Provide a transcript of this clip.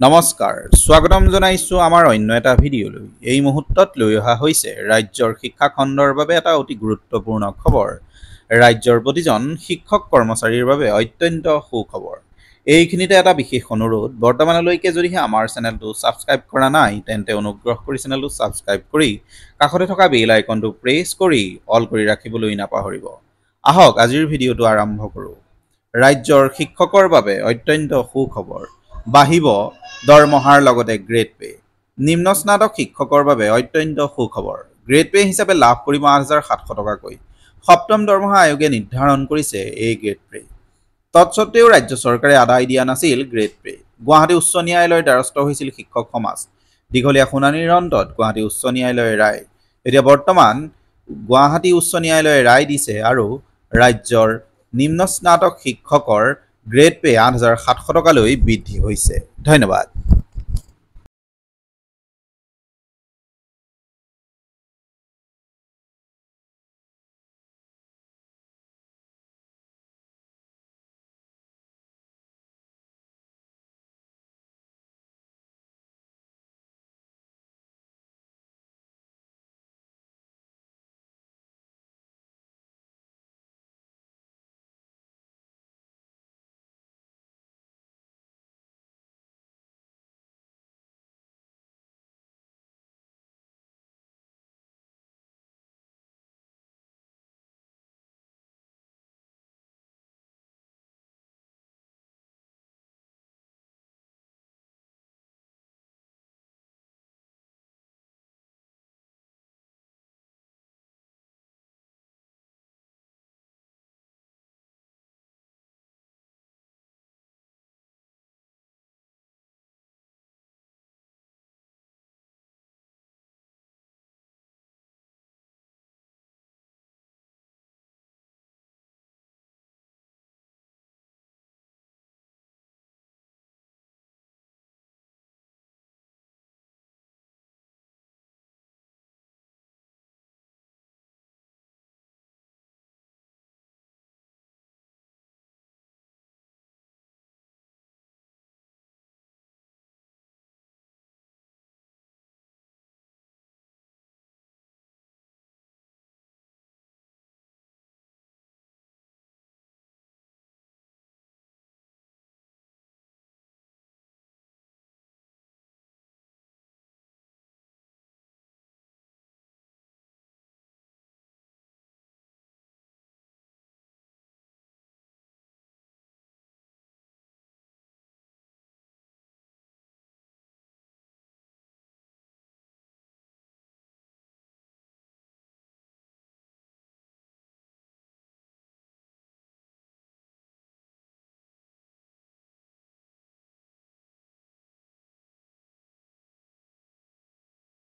নমস্কাৰ স্বাগতম জনাইছো আমাৰ অন্য এটা ভিডিঅলৈ এই মুহূৰ্তত লৈ অহা হৈছে ৰাজ্যৰ শিক্ষা খণ্ডৰ বাবে এটা অতি গুৰুত্বপূৰ্ণ খবৰ ৰাজ্যৰ প্ৰতিজন শিক্ষক কৰ্মচাৰীৰ বাবে অত্যন্ত সুখবৰ এইখিনিতে এটা বিশেষ অনুৰোধ বৰ্তমানলৈকে যদি আমাৰ চেনেলটো সাবস্ক্ৰাইব কৰা নাই তেন্তে অনুগ্ৰহ কৰি চেনেলটো সাবস্ক্ৰাইব কৰি কাষতে থকা বেল আইকনটো প্ৰেছ কৰি অল কৰি ৰাখিবলৈ নাপাহৰিব আহক আজিৰ ভিডিঅটো আৰম্ভ কৰো ৰাজ্যৰ শিক্ষকৰ বাবে অত্যন্ত সুখবৰ বাহিব দৰমহাৰ লগতে গ্ৰেড পে নিম্ন স্নাতক শিক্ষকৰ বাবে অত্যন্ত সুখবৰ গ্ৰেড পে হিচাপে লাভ কৰিব 8700 টকাকৈ সপ্তম দৰমহা আয়োগে নিৰ্ধাৰণ কৰিছে এই গ্ৰেড পে তৎসত্ত্বেও ৰাজ্য চৰকাৰে আদায় দিয়া নাছিল গ্ৰেড পে গুৱাহাটী উচ্চ ন্যায়ালয়ৰ দ্বাৰস্থ হৈছিল শিক্ষক সমাজ দীঘলীয়া শুনানিৰ অন্তত গুৱাহাটী উচ্চ ন্যায়ালয়ে ৰায় এতিয়া বৰ্তমান গুৱাহাটী উচ্চ ন্যায়ালয়ে ৰায় দিছে আৰু ৰাজ্যৰ নিম্ন স্নাতক শিক্ষকৰ গ্ৰেড পে 8700 টকালৈ বৃদ্ধি হৈছে ধন্যবাদ।